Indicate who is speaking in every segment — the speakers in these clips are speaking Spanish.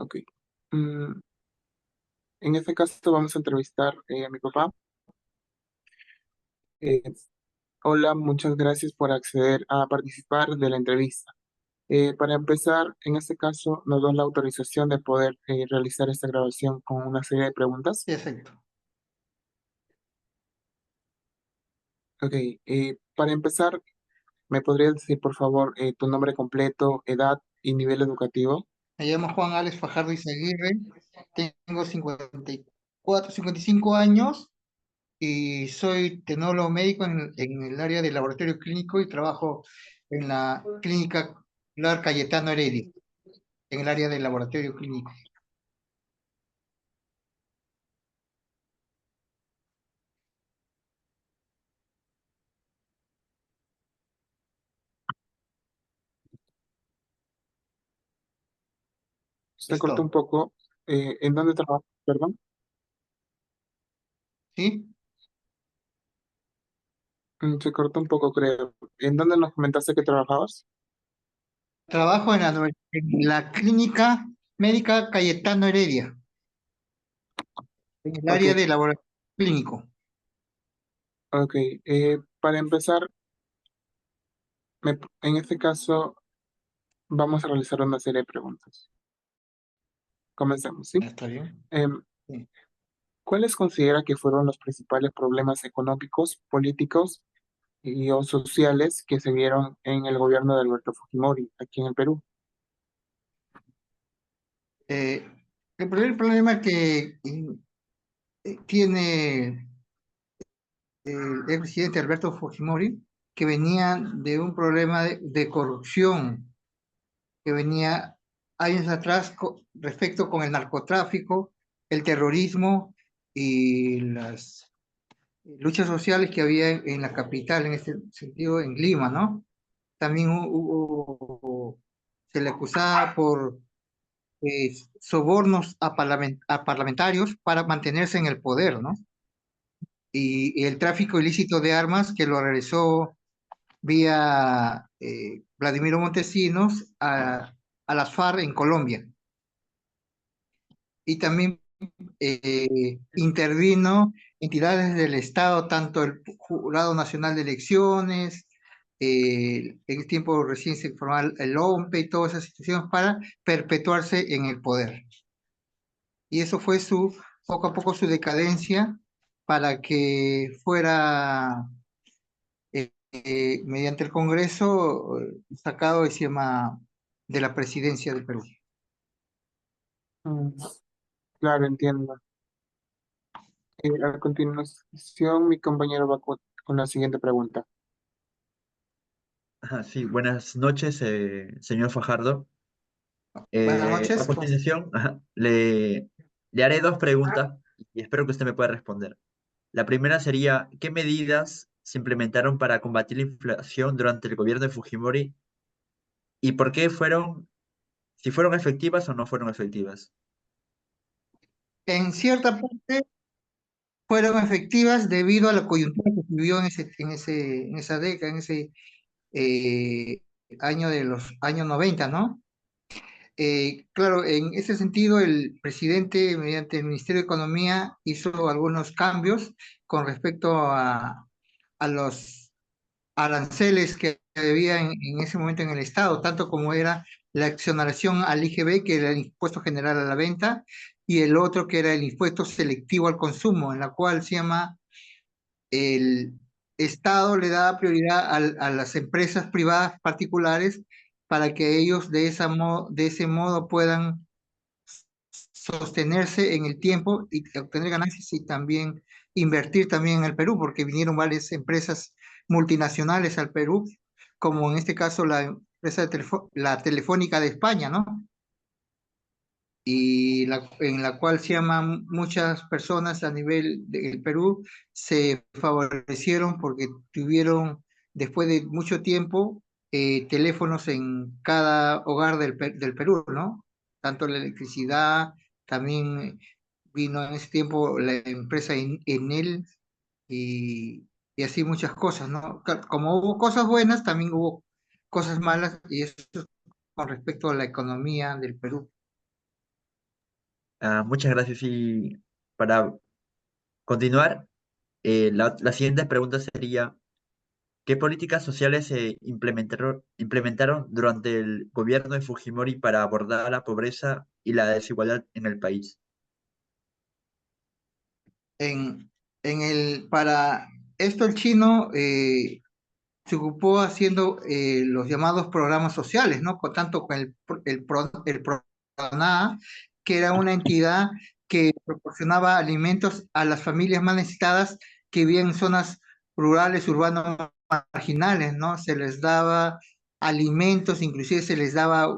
Speaker 1: Ok. Mm, en este caso vamos a entrevistar a mi papá. Eh, Hola, muchas gracias por acceder a participar de la entrevista. Para empezar, en este caso nos da la autorización de poder realizar esta grabación con una serie de preguntas.
Speaker 2: Sí, exacto.
Speaker 1: Ok. Para empezar, ¿me podrías decir por favor tu nombre completo, edad y nivel educativo?
Speaker 2: Me llamo Juan Alex Fajardo Izaguirre, tengo 55 años y soy tecnólogo médico en el área de laboratorio clínico y trabajo en la clínica Lar Cayetano Heredia, en el área de laboratorio clínico.
Speaker 1: Se
Speaker 2: Es
Speaker 1: cortó un
Speaker 2: todo.
Speaker 1: poco. ¿En dónde trabajas? Perdón.
Speaker 2: ¿Sí?
Speaker 1: Se cortó un poco, creo. ¿En dónde nos comentaste que trabajabas?
Speaker 2: Trabajo en la clínica médica Cayetano Heredia, en el
Speaker 1: Ok,
Speaker 2: área de laboratorio clínico.
Speaker 1: ok. Para empezar, en este caso vamos a realizar una serie de preguntas. Comencemos, ¿sí?
Speaker 2: ¿Está bien?
Speaker 1: Em,
Speaker 2: Sí.
Speaker 1: ¿Cuáles considera que fueron los principales problemas económicos, políticos y o sociales que se vieron en el gobierno de Alberto Fujimori aquí en el Perú?
Speaker 2: Eh, el primer problema que tiene el expresidente Alberto Fujimori, que venía de un problema de corrupción, que venía años atrás respecto con el narcotráfico, el terrorismo y las luchas sociales que había en la capital, en este sentido, en Lima, ¿no? También se le acusaba por sobornos a parlamentarios para mantenerse en el poder, ¿no? Y el tráfico ilícito de armas que lo realizó vía Vladimiro Montesinos a las FARC en Colombia. Y también intervino entidades del Estado, tanto el Jurado Nacional de Elecciones, en el tiempo recién se formó el OMPE y todas esas instituciones para perpetuarse en el poder. Y eso fue poco a poco su decadencia para que fuera mediante el Congreso sacado encima de la presidencia del Perú.
Speaker 1: Mm, claro, entiendo. A continuación, mi compañero va con la siguiente pregunta.
Speaker 3: Ajá, sí, buenas noches, señor Fajardo.
Speaker 2: Buenas
Speaker 3: A
Speaker 2: noches.
Speaker 3: continuación, ajá, le haré dos preguntas y espero que usted me pueda responder. La primera sería, ¿qué medidas se implementaron para combatir la inflación durante el gobierno de Fujimori y por qué fueron, si fueron efectivas o no fueron efectivas?
Speaker 2: En cierta parte fueron efectivas debido a la coyuntura que se vivió en esa década, en ese eh, año de los años 90, ¿no? Claro, en ese sentido, el presidente, mediante el Ministerio de Economía, hizo algunos cambios con respecto a los aranceles que había en ese momento en el Estado, tanto como era la exoneración al IGB, que era el impuesto general a la venta, y el otro que era el impuesto selectivo al consumo, en la cual se llama el Estado le da prioridad a las empresas privadas particulares para que ellos de ese modo puedan sostenerse en el tiempo y obtener ganancias y también invertir también en el Perú, porque vinieron varias empresas multinacionales al Perú, como en este caso la empresa la Telefónica de España, ¿no? Y en la cual se llaman muchas personas a nivel del Perú se favorecieron porque tuvieron, después de mucho tiempo, teléfonos en cada hogar del Perú, ¿no? Tanto la electricidad, también vino en ese tiempo la empresa Enel y así muchas cosas, ¿no? Como hubo cosas buenas, también hubo cosas malas y eso con respecto a la economía del Perú.
Speaker 3: Muchas gracias. Y para continuar, la siguiente pregunta sería, ¿qué políticas sociales se implementaron durante el gobierno de Fujimori para abordar la pobreza y la desigualdad en el país?
Speaker 2: En, para esto el chino se ocupó haciendo los llamados programas sociales, ¿no? Tanto con el PRONAA, que era una entidad que proporcionaba alimentos a las familias más necesitadas que vivían en zonas rurales, urbanas, marginales, ¿no? Se les daba alimentos, inclusive se les daba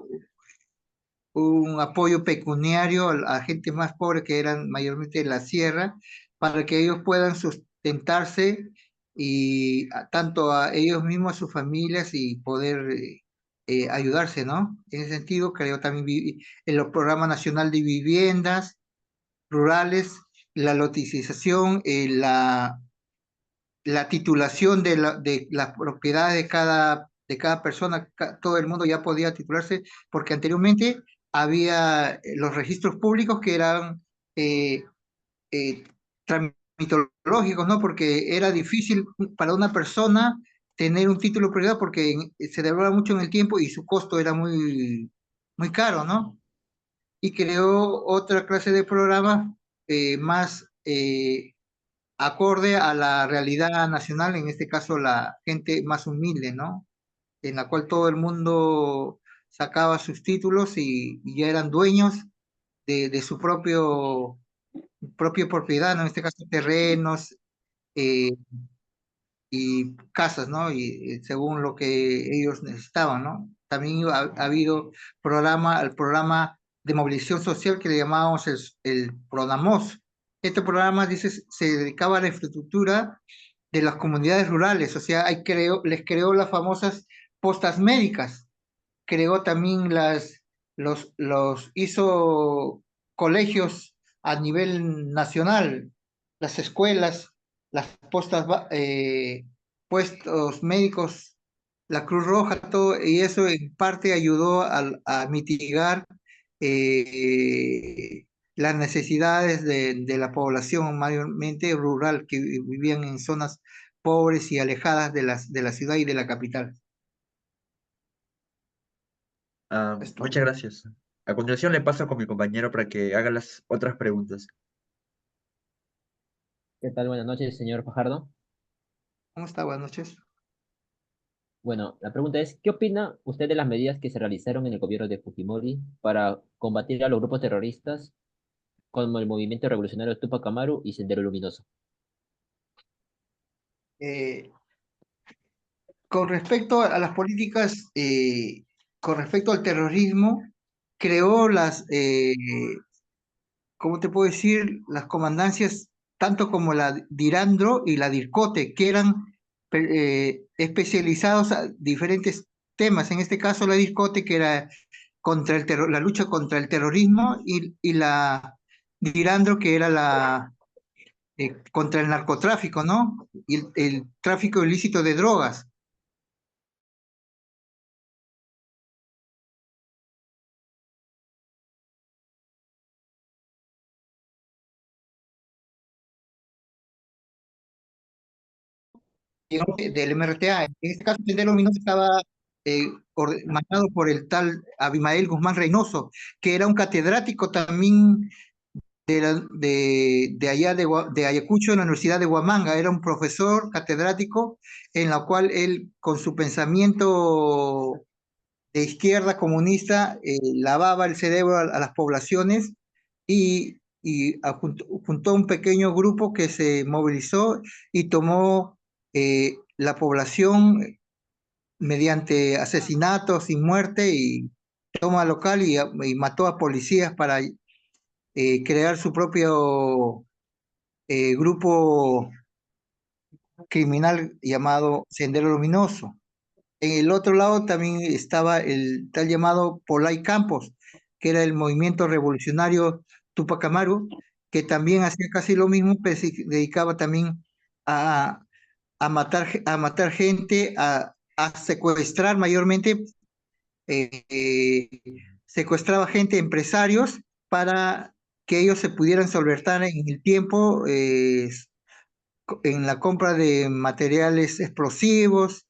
Speaker 2: un apoyo pecuniario a gente más pobre que eran mayormente de la sierra, para que ellos puedan sustentarse y tanto a ellos mismos, a sus familias y poder ayudarse, ¿no? En ese sentido, creo también en los programas nacional de viviendas rurales, la loticización, la titulación de las propiedades de cada persona, todo el mundo ya podía titularse, porque anteriormente había los registros públicos que eran eh, eh, tramitológicos, ¿no? Porque era difícil para una persona tener un título de propiedad porque se demoraba mucho en el tiempo y su costo era muy caro, ¿no? Y creó otra clase de programas más acorde a la realidad nacional, en este caso la gente más humilde, ¿no? En la cual todo el mundo sacaba sus títulos y ya eran dueños de su propia propiedad, ¿no? En este caso terrenos eh, y casas, ¿no? Y según lo que ellos necesitaban, ¿no? También ha habido el programa de movilización social que le llamábamos el PRONAMOS. Este programa, dice, se dedicaba a la infraestructura de las comunidades rurales, o sea, les creó las famosas postas médicas, creó también hizo colegios a nivel nacional, las escuelas, las puestos médicos, la Cruz Roja, todo, y eso en parte ayudó a mitigar las necesidades de la población mayormente rural que vivían en zonas pobres y alejadas de la ciudad y de la capital. Esto.
Speaker 3: Muchas gracias. A continuación le paso con mi compañero para que haga las otras preguntas.
Speaker 4: ¿Qué tal? Buenas noches, señor Fajardo.
Speaker 2: ¿Cómo está? Buenas noches.
Speaker 4: Bueno, la pregunta es, ¿qué opina usted de las medidas que se realizaron en el gobierno de Fujimori para combatir a los grupos terroristas como el Movimiento Revolucionario Tupac Amaru y Sendero Luminoso?
Speaker 2: Eh, con respecto a las políticas, con respecto al terrorismo, creó ¿cómo te puedo decir? Las comandancias, tanto como la Dirandro y la Dircote, que eran especializados a diferentes temas. En este caso, la Dircote, que era contra la lucha contra el terrorismo, y la Dirandro, que era contra el narcotráfico, ¿no? Y el tráfico ilícito de drogas. Del MRTA. En este caso, Sendero Luminoso estaba mandado por el tal Abimael Guzmán Reynoso, que era un catedrático también de allá de Ayacucho, en la Universidad de Huamanga. Era un profesor catedrático en la cual él, con su pensamiento de izquierda comunista, lavaba el cerebro a las poblaciones y juntó un pequeño grupo que se movilizó y tomó la población mediante asesinatos y muerte y toma local y mató a policías para crear su propio grupo criminal llamado Sendero Luminoso. En el otro lado también estaba el tal llamado Polay Campos, que era el movimiento revolucionario Tupac Amaru, que también hacía casi lo mismo, pero se dedicaba también a, a matar gente, a secuestrar mayormente, eh, eh, secuestraba gente, empresarios, para que ellos se pudieran solventar en el tiempo en la compra de materiales explosivos,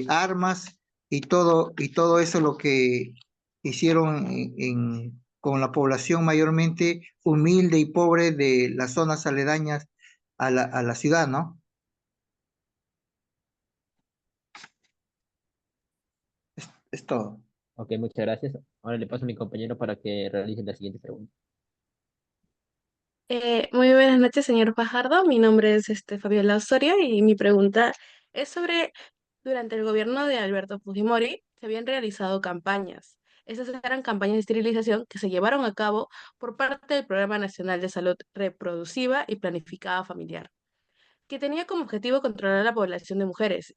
Speaker 2: armas y todo eso lo que hicieron con la población mayormente humilde y pobre de las zonas aledañas a la ciudad, ¿no? Es todo.
Speaker 4: Ok, muchas gracias. Ahora le paso a mi compañero para que realice la siguiente pregunta.
Speaker 5: Muy buenas noches, señor Fajardo. Mi nombre es Fabiola Osorio y mi pregunta es sobre, durante el gobierno de Alberto Fujimori se habían realizado campañas. Esas eran campañas de esterilización que se llevaron a cabo por parte del Programa Nacional de Salud Reproductiva y Planificada Familiar, que tenía como objetivo controlar la población de mujeres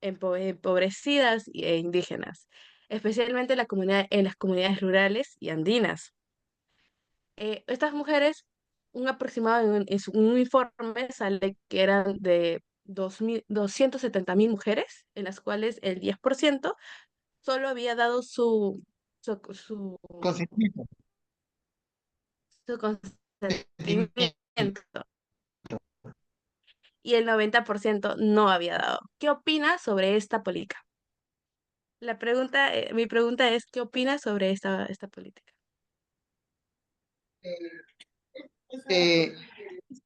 Speaker 5: empobrecidas e indígenas, especialmente en las comunidades rurales y andinas. Estas mujeres, un aproximado un informe sale que eran de 270.000 mujeres, en las cuales el 10% solo había dado su, su,
Speaker 2: Consentimiento.
Speaker 5: su consentimiento y el 90% no había dado. ¿Qué opina sobre esta política? Mi pregunta es, ¿qué opina sobre esta política?
Speaker 2: Eh,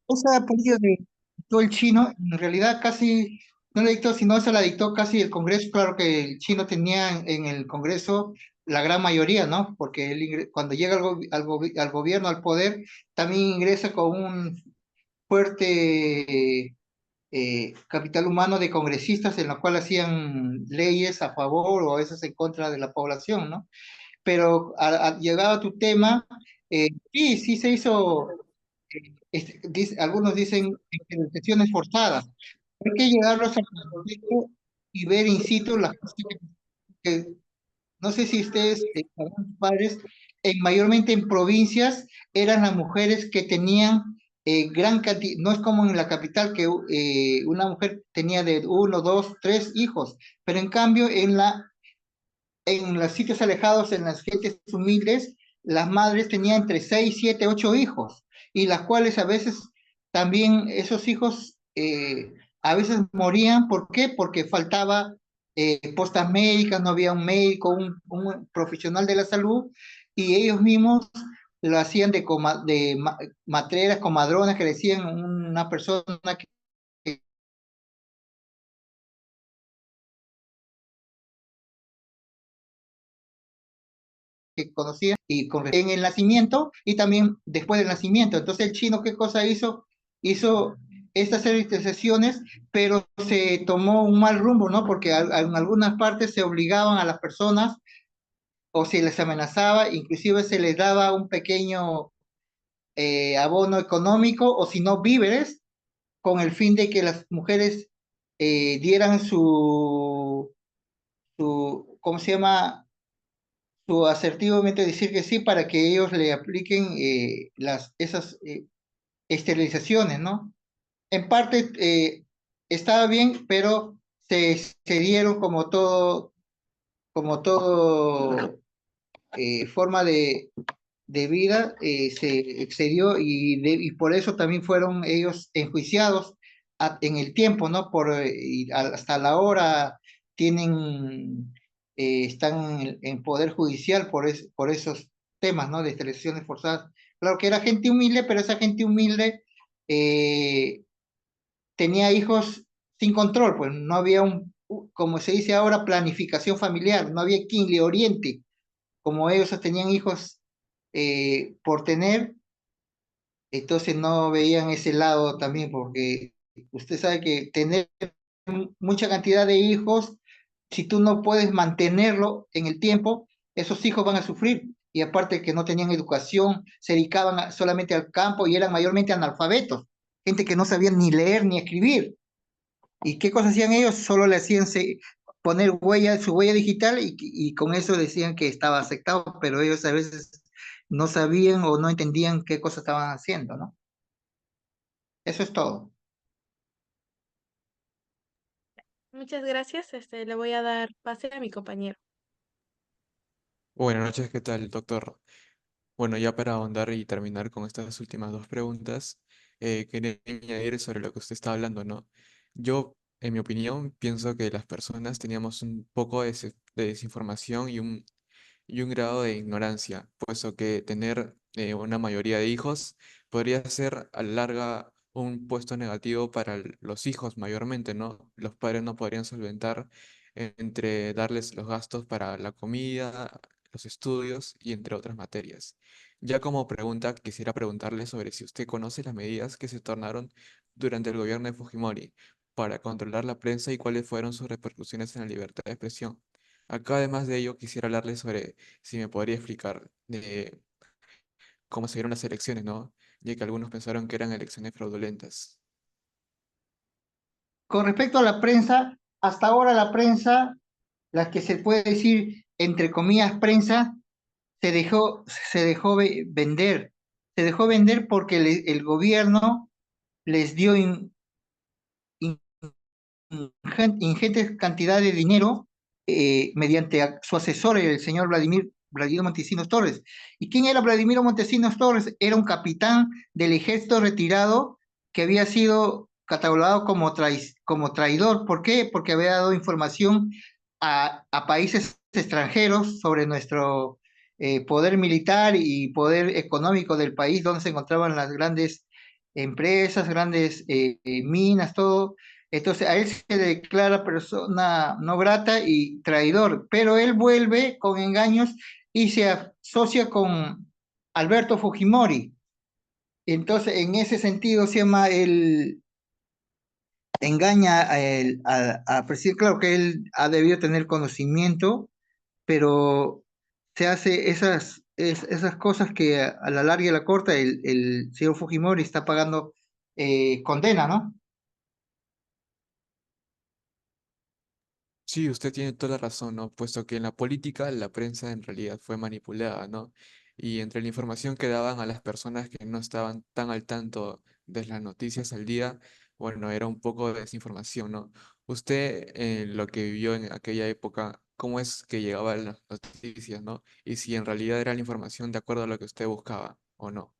Speaker 2: Esa política que dictó el chino, en realidad casi no la dictó, sino se la dictó casi el Congreso. Claro que el chino tenía en el Congreso la gran mayoría, ¿no? Porque él cuando llega al gobierno, al poder, también ingresa con un fuerte capital humano de congresistas en la cual hacían leyes a favor o a veces en contra de la población, ¿no? Pero llegado a tu tema, sí, sí se hizo algunos dicen sesiones forzadas. Hay que llegarlos al contexto y ver in situ las cosas que- no sé si ustedes, sabrán, padres, mayormente en provincias eran las mujeres que tenían gran cantidad, no es como en la capital que una mujer tenía de uno, dos, tres hijos, pero en cambio en los sitios alejados, en las gentes humildes, las madres tenían entre 6 7 8 hijos, y las cuales a veces también esos hijos a veces morían. ¿Por qué? Porque faltaba postas médicas, no había un médico, un profesional de la salud, y ellos mismos lo hacían de matreras, comadronas, que le decían una persona que conocía y en el nacimiento y también después del nacimiento. Entonces el chino, ¿qué cosa hizo? Hizo estas sesiones, pero se tomó un mal rumbo, ¿no? Porque en algunas partes se obligaban a las personas o se les amenazaba, inclusive se les daba un pequeño abono económico o si no víveres, con el fin de que las mujeres dieran ¿cómo se llama? Su asertivamente decir que sí para que ellos le apliquen esas esterilizaciones, ¿no? En parte estaba bien, pero se dieron como todo forma de vida, se excedió y por eso también fueron ellos enjuiciados en el tiempo, ¿no? Hasta la hora están en poder judicial por esos temas, ¿no? De esterilizaciones forzadas. Claro que era gente humilde, pero esa gente humilde eh, tenía hijos sin control, pues no había como se dice ahora, planificación familiar, no había quien le oriente. Como ellos tenían hijos por tener, entonces no veían ese lado también, porque usted sabe que tener mucha cantidad de hijos, si tú no puedes mantenerlo en el tiempo, esos hijos van a sufrir. Y aparte que no tenían educación, se dedicaban solamente al campo y eran mayormente analfabetos, gente que no sabían ni leer ni escribir. ¿Y qué cosas hacían ellos? Solo le hacían poner su huella digital y con eso decían que estaba aceptado, pero ellos a veces no sabían o no entendían qué cosas estaban haciendo, ¿no? Eso es todo.
Speaker 5: Muchas gracias. Le voy a dar pase a mi compañero.
Speaker 6: Buenas noches, ¿qué tal, doctor? Bueno, ya para ahondar y terminar con estas últimas dos preguntas, quería añadir sobre lo que usted está hablando, ¿no? Yo, en mi opinión, pienso que las personas teníamos un poco de desinformación y un grado de ignorancia, puesto que tener una mayoría de hijos podría ser a la larga un puesto negativo para los hijos mayormente, ¿no? Los padres no podrían solventar entre darles los gastos para la comida, los estudios y entre otras materias. Ya como pregunta, quisiera preguntarle sobre si usted conoce las medidas que se tornaron durante el gobierno de Fujimori para controlar la prensa y cuáles fueron sus repercusiones en la libertad de expresión. Acá, además de ello, quisiera hablarle sobre si me podría explicar de cómo se dieron las elecciones, ¿no? Ya que algunos pensaron que eran elecciones fraudulentas.
Speaker 2: Con respecto a la prensa, hasta ahora la prensa, la que se puede decir, entre comillas, prensa, vender. Se dejó vender porque el gobierno les dio ingentes cantidades de dinero mediante su asesor, el señor Vladimiro Montesinos Torres. ¿Y quién era Vladimiro Montesinos Torres? Era un capitán del ejército retirado que había sido catalogado como traidor. ¿Por qué? Porque había dado información a países extranjeros sobre nuestro poder militar y poder económico del país, donde se encontraban las grandes empresas, grandes minas, todo. Entonces a él se le declara persona no grata y traidor, pero él vuelve con engaños y se asocia con Alberto Fujimori. Entonces, en ese sentido, se llama, él engaña a presidente. Claro que él ha debido tener conocimiento, pero se hace esas cosas que a la larga y a la corta el señor Fujimori está pagando condena, ¿no?
Speaker 6: Sí, usted tiene toda la razón, ¿no? Puesto que en la política la prensa en realidad fue manipulada, ¿no? Y entre la información que daban a las personas que no estaban tan al tanto de las noticias al día, bueno, era un poco de desinformación, ¿no? Usted, lo que vivió en aquella época, ¿cómo es que llegaban las noticias, ¿no? Y si en realidad era la información de acuerdo a lo que usted buscaba o no.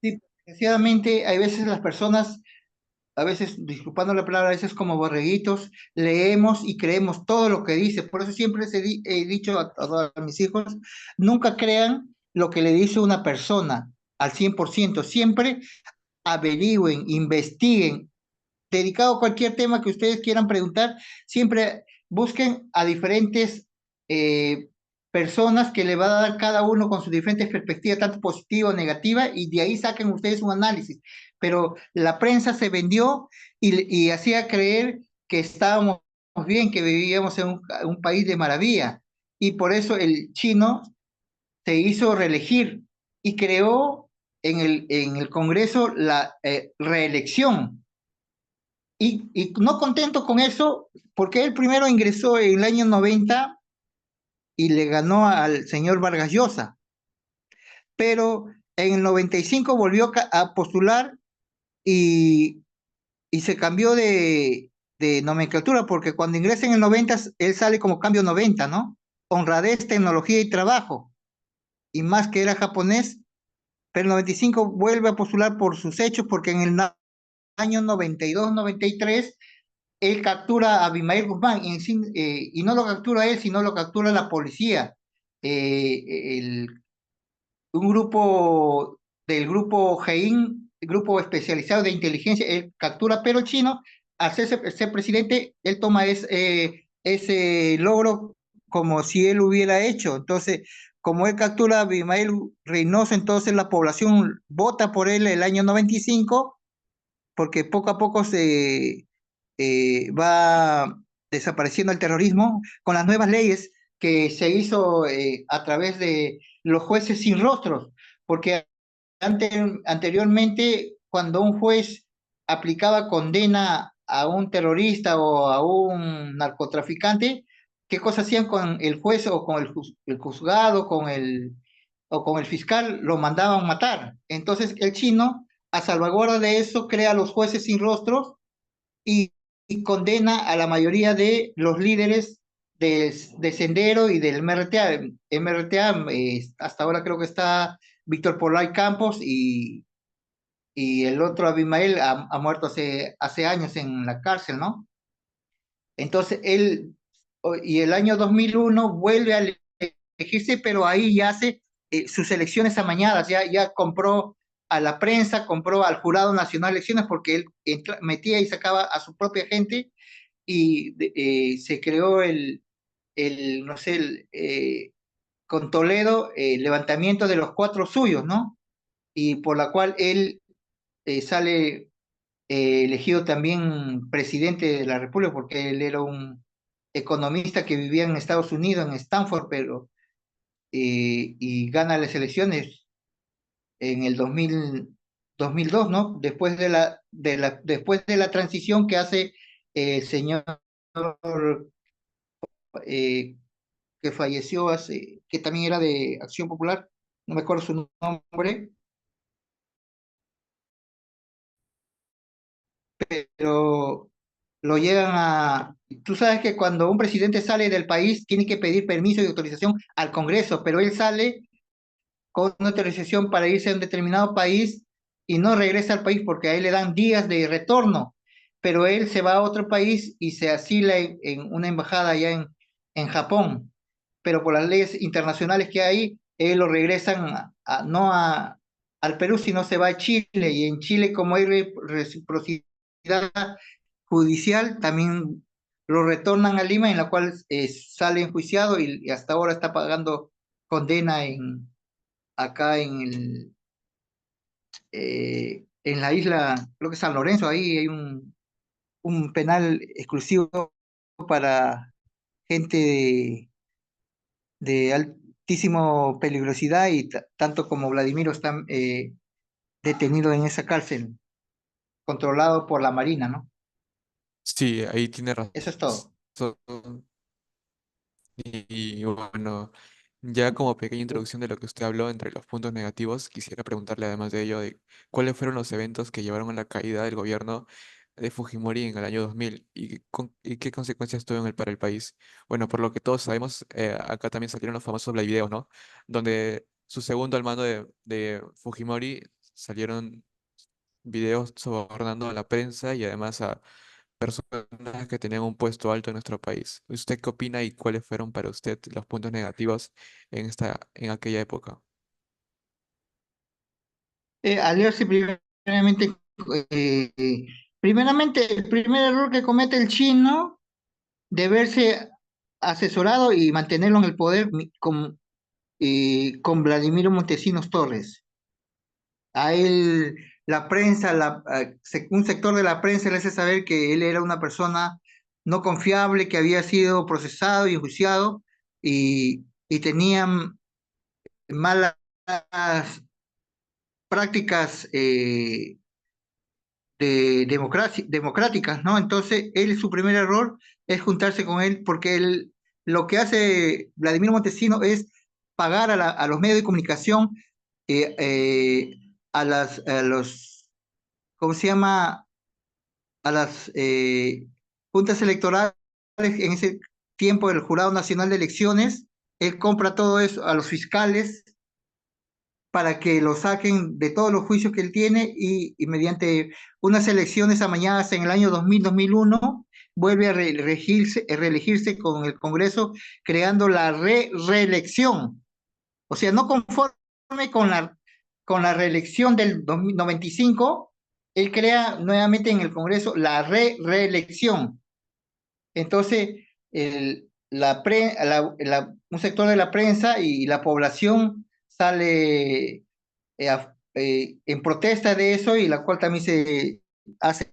Speaker 2: Sí, desgraciadamente, hay veces las personas, a veces, disculpando la palabra, a veces como borreguitos, leemos y creemos todo lo que dice. Por eso siempre he dicho a todos mis hijos, nunca crean lo que le dice una persona al 100%. Siempre averigüen, investiguen, dedicado a cualquier tema que ustedes quieran preguntar, siempre busquen a diferentes eh, personas que le va a dar cada uno con sus diferentes perspectivas, tanto positiva o negativa, y de ahí saquen ustedes un análisis. Pero la prensa se vendió y hacía creer que estábamos bien, que vivíamos en un país de maravilla, y por eso el chino se hizo reelegir y creó en el Congreso la reelección y no contento con eso, porque él primero ingresó en el año 90 y le ganó al señor Vargas Llosa, pero en el 95 volvió a postular y, y se cambió de nomenclatura, porque cuando ingresa en el 90, él sale como cambio 90, ¿no? Honradez, tecnología y trabajo, y más que era japonés, pero en el 95 vuelve a postular por sus hechos, porque en el año 92-93 él captura a Abimael Guzmán y no lo captura él, sino lo captura la policía. El, un grupo del grupo GEIN, grupo especializado de inteligencia, él captura, pero el chino, al ser presidente, él toma ese logro como si él hubiera hecho. Entonces, como él captura a Abimael Reynoso, entonces la población vota por él el año 95 porque poco a poco va desapareciendo el terrorismo con las nuevas leyes que se hizo a través de los jueces sin rostros, porque anteriormente cuando un juez aplicaba condena a un terrorista o a un narcotraficante, ¿qué cosa hacían con el juez o con el juzgado, o con el fiscal? Lo mandaban matar. Entonces el chino, a salvaguarda de eso, crea los jueces sin rostros y, y condena a la mayoría de los líderes de Sendero y del MRTA. MRTA hasta ahora creo que está Víctor Polay Campos y el otro Abimael ha muerto hace años en la cárcel, ¿no? Entonces y el año 2001 vuelve a elegirse, pero ahí ya hace sus elecciones amañadas, ya compró a la prensa, compró al Jurado Nacional de Elecciones porque él metía y sacaba a su propia gente y se creó no sé, con Toledo, el levantamiento de los cuatro suyos, ¿no? Y por la cual él sale elegido también presidente de la República, porque él era un economista que vivía en Estados Unidos, en Stanford, pero y gana las elecciones en el 2002, ¿no? Después de la transición que hace el señor eh, que falleció que también era de Acción Popular, no me acuerdo su nombre, pero lo llegan a... Tú sabes que cuando un presidente sale del país tiene que pedir permiso y autorización al Congreso, pero él sale con una autorización para irse a un determinado país y no regresa al país porque a él le dan días de retorno, pero él se va a otro país y se asila en una embajada allá en Japón, pero por las leyes internacionales que hay, él lo regresan no al Perú, sino se va a Chile, y en Chile como hay reciprocidad judicial, también lo retornan a Lima, en la cual sale enjuiciado y hasta ahora está pagando condena acá en la isla, creo que San Lorenzo, ahí hay un penal exclusivo para gente de altísimo peligrosidad y tanto como Vladimiro están detenidos en esa cárcel, controlado por la Marina, ¿no?
Speaker 6: Sí, ahí tiene razón.
Speaker 2: Eso es todo.
Speaker 6: Y bueno, ya como pequeña introducción de lo que usted habló entre los puntos negativos, quisiera preguntarle además de ello de cuáles fueron los eventos que llevaron a la caída del gobierno de Fujimori en el año 2000 y qué consecuencias tuvo para el país. Bueno, por lo que todos sabemos, acá también salieron los famosos Blay videos, ¿no? Donde su segundo al mando de Fujimori salieron videos sobornando a la prensa y además a personas que tenían un puesto alto en nuestro país. ¿Usted qué opina y cuáles fueron para usted los puntos negativos en aquella época?
Speaker 2: Aliarse primeramente, el primer error que comete el chino de verse asesorado y mantenerlo en el poder con Vladimiro Montesinos Torres. A él, la prensa, un sector de la prensa le hace saber que él era una persona no confiable, que había sido procesado y enjuiciado y tenían malas prácticas democráticas, ¿no? Entonces, su primer error es juntarse con él porque lo que hace Vladimir Montesino es pagar a los medios de comunicación, a los, ¿cómo se llama? A las juntas electorales en ese tiempo del Jurado Nacional de Elecciones. Él compra todo eso a los fiscales para que lo saquen de todos los juicios que él tiene y mediante unas elecciones amañadas en el año 2000-2001 vuelve a reelegirse con el Congreso creando la reelección. O sea, no conforme con la reelección del 95, él crea nuevamente en el Congreso la reelección. Entonces, un sector de la prensa y la población sale en protesta de eso y la cual también se hace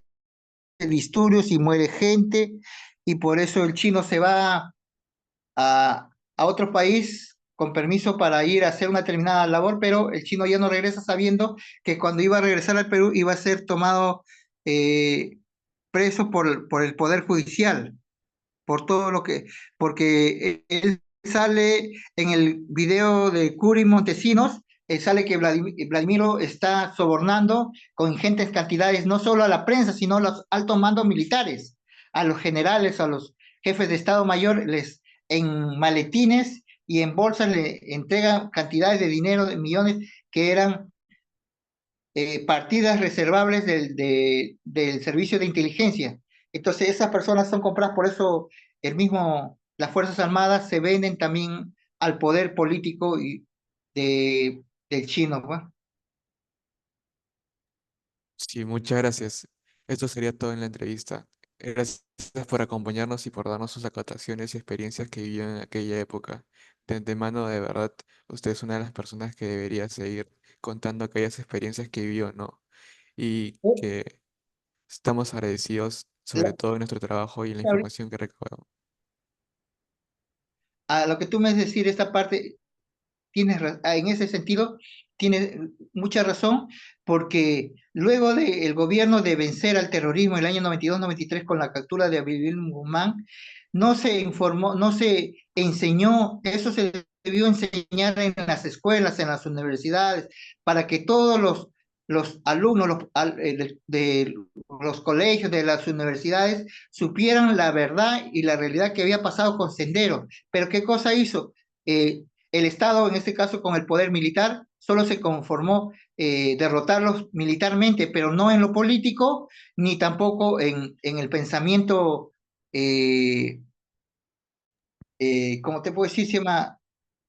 Speaker 2: disturbios y muere gente y por eso el chino se va a otro país con permiso para ir a hacer una determinada labor, pero el chino ya no regresa sabiendo que cuando iba a regresar al Perú iba a ser tomado preso por el Poder Judicial por todo lo que, porque él sale en el video de Curi Montesinos, sale que Vladimiro está sobornando con ingentes cantidades, no solo a la prensa, sino a los altos mandos militares, a los generales, a los jefes de Estado Mayor, en maletines y en bolsas le entrega cantidades de dinero, de millones, que eran partidas reservables del servicio de inteligencia. Entonces, esas personas son compradas, por eso las Fuerzas Armadas se venden también al poder político del chino, pues.
Speaker 6: Sí, muchas gracias. Esto sería todo en la entrevista. Gracias por acompañarnos y por darnos sus acotaciones y experiencias que vivió en aquella época. De antemano, de verdad, usted es una de las personas que debería seguir contando aquellas experiencias que vivió, ¿no? Y que estamos agradecidos sobre todo en nuestro trabajo y en la información que recabamos.
Speaker 2: A lo que tú me has decir, esta parte, en ese sentido, tienes mucha razón, porque luego del gobierno de vencer al terrorismo en el año 92-93 con la captura de Abril Guzmán, no se informó, no se enseñó, eso se debió enseñar en las escuelas, en las universidades, para que todos los alumnos de los colegios, de las universidades, supieran la verdad y la realidad que había pasado con Sendero. Pero ¿qué cosa hizo? El Estado, en este caso con el poder militar, solo se conformó derrotarlos militarmente, pero no en lo político, ni tampoco en el pensamiento, eh, como te puedo decir, se llama,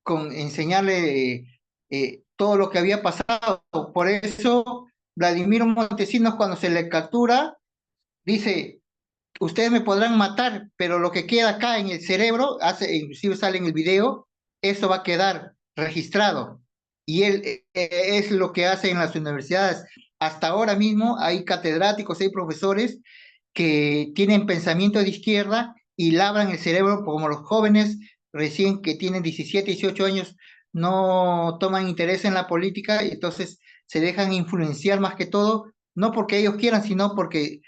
Speaker 2: con enseñarle todo lo que había pasado. Por eso, Vladimiro Montesinos, cuando se le captura, dice, ustedes me podrán matar, pero lo que queda acá en el cerebro, inclusive sale en el video, eso va a quedar registrado. Y él es lo que hace en las universidades. Hasta ahora mismo hay catedráticos, hay profesores que tienen pensamiento de izquierda y labran el cerebro como los jóvenes recién que tienen 17, 18 años no toman interés en la política y entonces se dejan influenciar más que todo, no porque ellos quieran, sino porque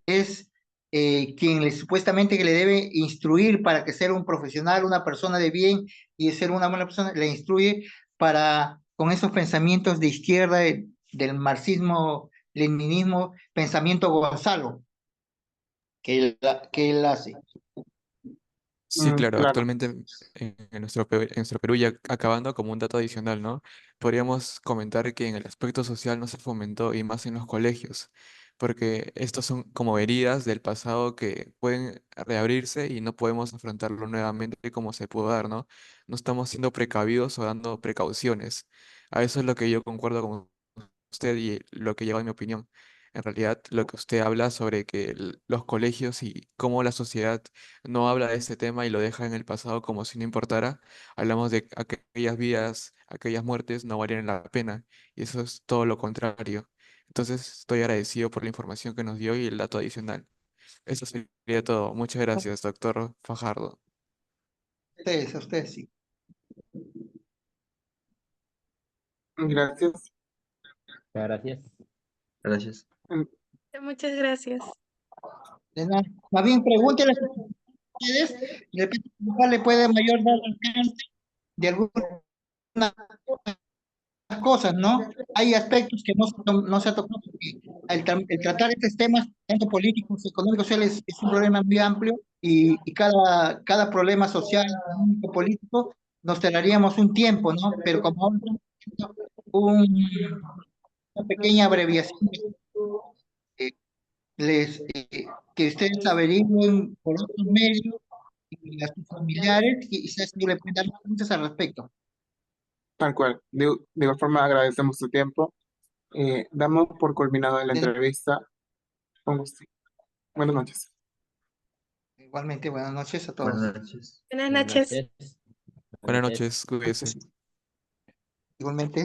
Speaker 2: es quien supuestamente que le debe instruir para que sea un profesional, una persona de bien y ser una buena persona, le instruye para, con esos pensamientos de izquierda, del marxismo, leninismo, pensamiento Gonzalo, que él hace.
Speaker 6: Sí, claro,
Speaker 1: Claro.
Speaker 6: actualmente en nuestro Perú, ya acabando como un dato adicional, ¿no? Podríamos comentar que en el aspecto social no se fomentó y más en los colegios, porque estos son como heridas del pasado que pueden reabrirse y no podemos afrontarlo nuevamente como se pudo dar, ¿no? No estamos siendo precavidos o dando precauciones. A eso es lo que yo concuerdo con usted y lo que lleva en mi opinión. En realidad, lo que usted habla sobre que los colegios y cómo la sociedad no habla de este tema y lo deja en el pasado como si no importara, hablamos de aquellas vidas, aquellas muertes no valieron la pena. Y eso es todo lo contrario. Entonces, estoy agradecido por la información que nos dio y el dato adicional. Eso sería todo. Muchas gracias, doctor Fajardo.
Speaker 2: A ustedes sí.
Speaker 1: Gracias.
Speaker 4: Gracias.
Speaker 3: Gracias.
Speaker 5: Muchas gracias.
Speaker 2: De nada. Más bien, pregúntenle a ustedes, de repente cuál le puede mayor dar alcance de alguna cosas, ¿no? Hay aspectos que no se ha tocado, porque el tratar estos temas, tanto políticos, económicos, sociales, es un problema muy amplio y cada problema social, económico, político, nos tardaríamos un tiempo, ¿no? Pero como ahora una pequeña abreviación eh, que ustedes averigüen por otros medios y a sus familiares y quizás le pueden dar preguntas al respecto.
Speaker 1: Tal cual. De igual forma, agradecemos su tiempo. Damos por culminada la
Speaker 2: De-
Speaker 1: entrevista. Con gusto. Buenas noches.
Speaker 2: Igualmente, buenas noches a todos.
Speaker 3: Buenas noches.
Speaker 5: Buenas
Speaker 4: Buenas
Speaker 5: noches.
Speaker 4: noches. Buenas
Speaker 6: Buenas
Speaker 4: noches.
Speaker 6: noches, cuídese.
Speaker 2: Igualmente.